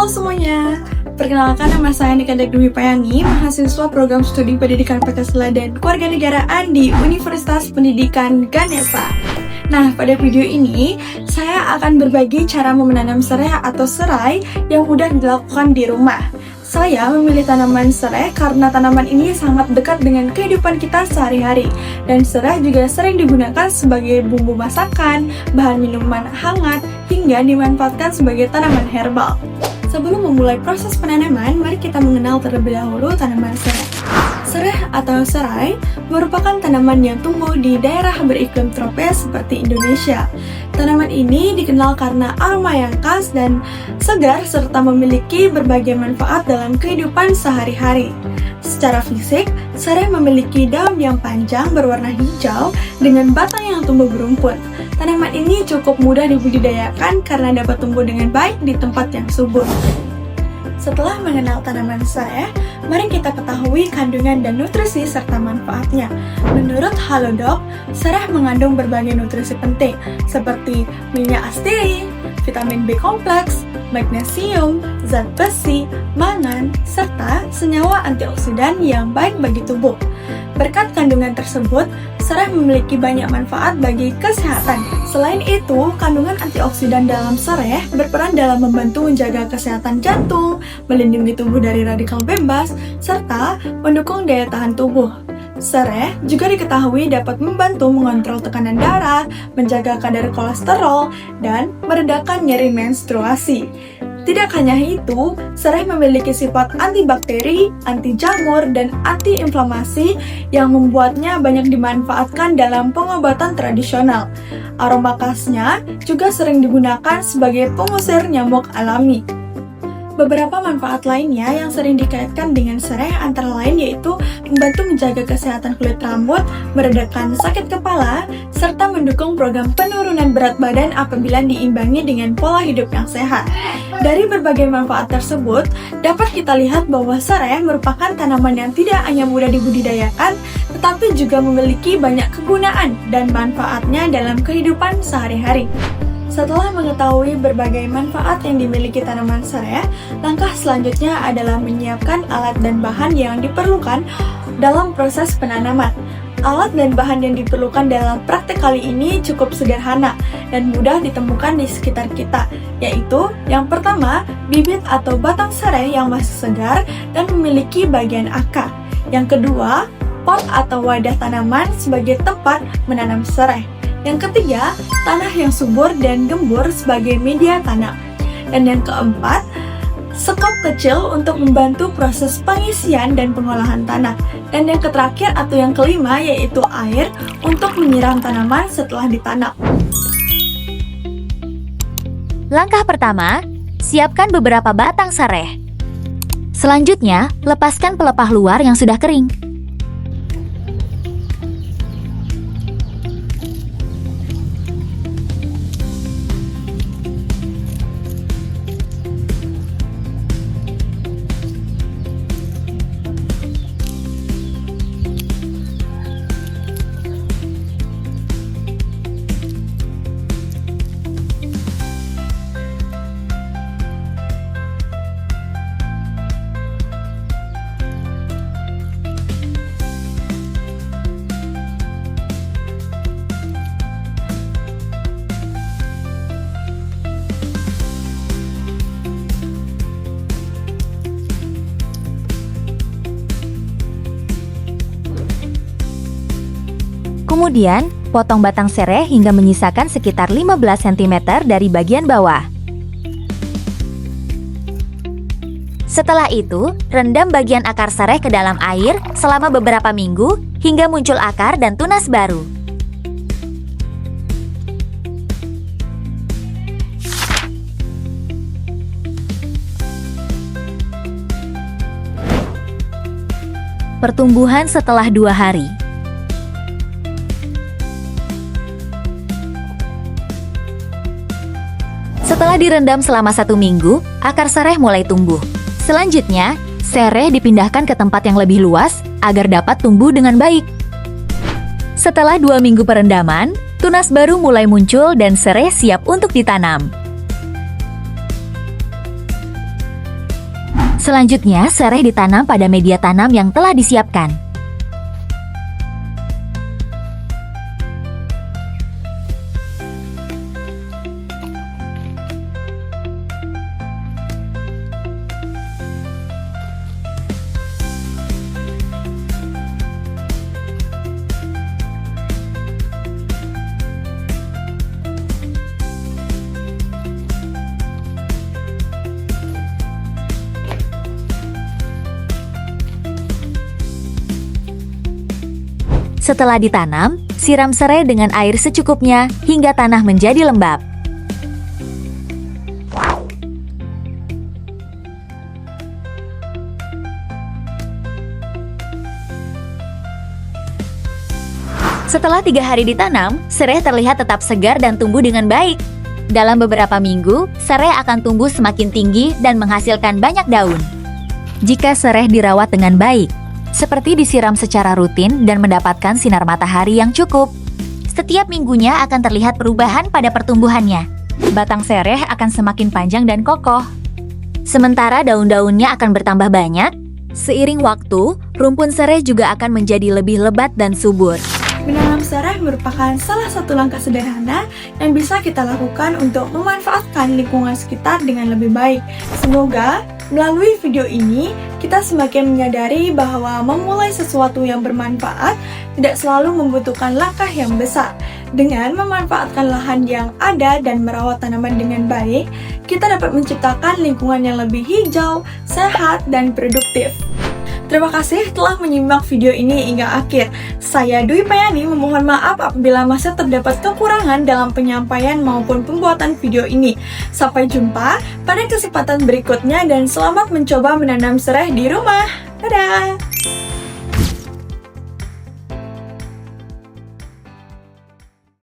semuanya, perkenalkan nama saya Nika Dwi Payangi, mahasiswa program studi pendidikan Pancasila dan Kewarganegaraan di Universitas Pendidikan Ganesha. Nah, pada video ini saya akan berbagi cara menanam serai atau serai yang mudah dilakukan di rumah. Saya memilih tanaman serai karena tanaman ini sangat dekat dengan kehidupan kita sehari-hari. Dan serai juga sering digunakan sebagai bumbu masakan, bahan minuman hangat, hingga dimanfaatkan sebagai tanaman herbal. Sebelum memulai proses penanaman, mari kita mengenal terlebih dahulu tanaman serai. Serai atau serai merupakan tanaman yang tumbuh di daerah beriklim tropis seperti Indonesia. Tanaman ini dikenal karena aroma yang khas dan segar serta memiliki berbagai manfaat dalam kehidupan sehari-hari. Secara fisik, serai memiliki daun yang panjang berwarna hijau dengan batang yang tumbuh berumput. Tanaman ini cukup mudah dibudidayakan karena dapat tumbuh dengan baik di tempat yang subur. Setelah mengenal tanaman serai, mari kita ketahui kandungan dan nutrisi serta manfaatnya. Menurut Halodoc, serai mengandung berbagai nutrisi penting seperti minyak asteri, vitamin B kompleks, magnesium, zat besi, mangan, serta senyawa antioksidan yang baik bagi tubuh. Berkat kandungan tersebut, serai memiliki banyak manfaat bagi kesehatan. Selain itu, kandungan antioksidan dalam serai berperan dalam membantu menjaga kesehatan jantung, melindungi tubuh dari radikal bebas, serta mendukung daya tahan tubuh. Serai juga diketahui dapat membantu mengontrol tekanan darah, menjaga kadar kolesterol, dan meredakan nyeri menstruasi. Tidak hanya itu, serai memiliki sifat antibakteri, anti jamur, dan antiinflamasi yang membuatnya banyak dimanfaatkan dalam pengobatan tradisional. Aroma khasnya juga sering digunakan sebagai pengusir nyamuk alami. Beberapa manfaat lainnya yang sering dikaitkan dengan serai antara lain yaitu membantu menjaga kesehatan kulit rambut, meredakan sakit kepala, serta mendukung program penurunan berat badan apabila diimbangi dengan pola hidup yang sehat. Dari berbagai manfaat tersebut, dapat kita lihat bahwa serai merupakan tanaman yang tidak hanya mudah dibudidayakan, tetapi juga memiliki banyak kegunaan dan manfaatnya dalam kehidupan sehari-hari. Setelah mengetahui berbagai manfaat yang dimiliki tanaman serai, langkah selanjutnya adalah menyiapkan alat dan bahan yang diperlukan dalam proses penanaman. Alat dan bahan yang diperlukan dalam praktek kali ini cukup sederhana dan mudah ditemukan di sekitar kita, yaitu yang pertama, bibit atau batang serai yang masih segar dan memiliki bagian akar. Yang kedua, pot atau wadah tanaman sebagai tempat menanam serai. Yang ketiga, tanah yang subur dan gembur sebagai media tanam. Dan yang keempat, sekop kecil untuk membantu proses pengisian dan pengolahan tanah. Dan yang terakhir atau yang kelima yaitu air untuk menyiram tanaman setelah ditanam. Langkah pertama, siapkan beberapa batang serai. Selanjutnya, lepaskan pelepah luar yang sudah kering. Kemudian, potong batang serai hingga menyisakan sekitar 15 cm dari bagian bawah. Setelah itu, rendam bagian akar serai ke dalam air selama beberapa minggu hingga muncul akar dan tunas baru. Pertumbuhan setelah 2 hari. Setelah direndam selama 1 minggu, akar serai mulai tumbuh. Selanjutnya, serai dipindahkan ke tempat yang lebih luas agar dapat tumbuh dengan baik. Setelah 2 minggu perendaman, tunas baru mulai muncul dan serai siap untuk ditanam. Selanjutnya, sereh ditanam pada media tanam yang telah disiapkan. Setelah ditanam, siram serai dengan air secukupnya hingga tanah menjadi lembab. Setelah 3 hari ditanam, serai terlihat tetap segar dan tumbuh dengan baik. Dalam beberapa minggu, serai akan tumbuh semakin tinggi dan menghasilkan banyak daun. Jika serai dirawat dengan baik, seperti disiram secara rutin dan mendapatkan sinar matahari yang cukup, setiap minggunya akan terlihat perubahan pada pertumbuhannya. Batang sereh akan semakin panjang dan kokoh. Sementara daun-daunnya akan bertambah banyak. Seiring waktu, rumpun sereh juga akan menjadi lebih lebat dan subur. Menanam sereh merupakan salah satu langkah sederhana yang bisa kita lakukan untuk memanfaatkan lingkungan sekitar dengan lebih baik. Semoga melalui video ini, kita semakin menyadari bahwa memulai sesuatu yang bermanfaat tidak selalu membutuhkan langkah yang besar. Dengan memanfaatkan lahan yang ada dan merawat tanaman dengan baik, kita dapat menciptakan lingkungan yang lebih hijau, sehat, dan produktif. Terima kasih telah menyimak video ini hingga akhir. Saya Dwi Payani memohon maaf apabila masih terdapat kekurangan dalam penyampaian maupun pembuatan video ini. Sampai jumpa pada kesempatan berikutnya dan selamat mencoba menanam serai di rumah. Dadah!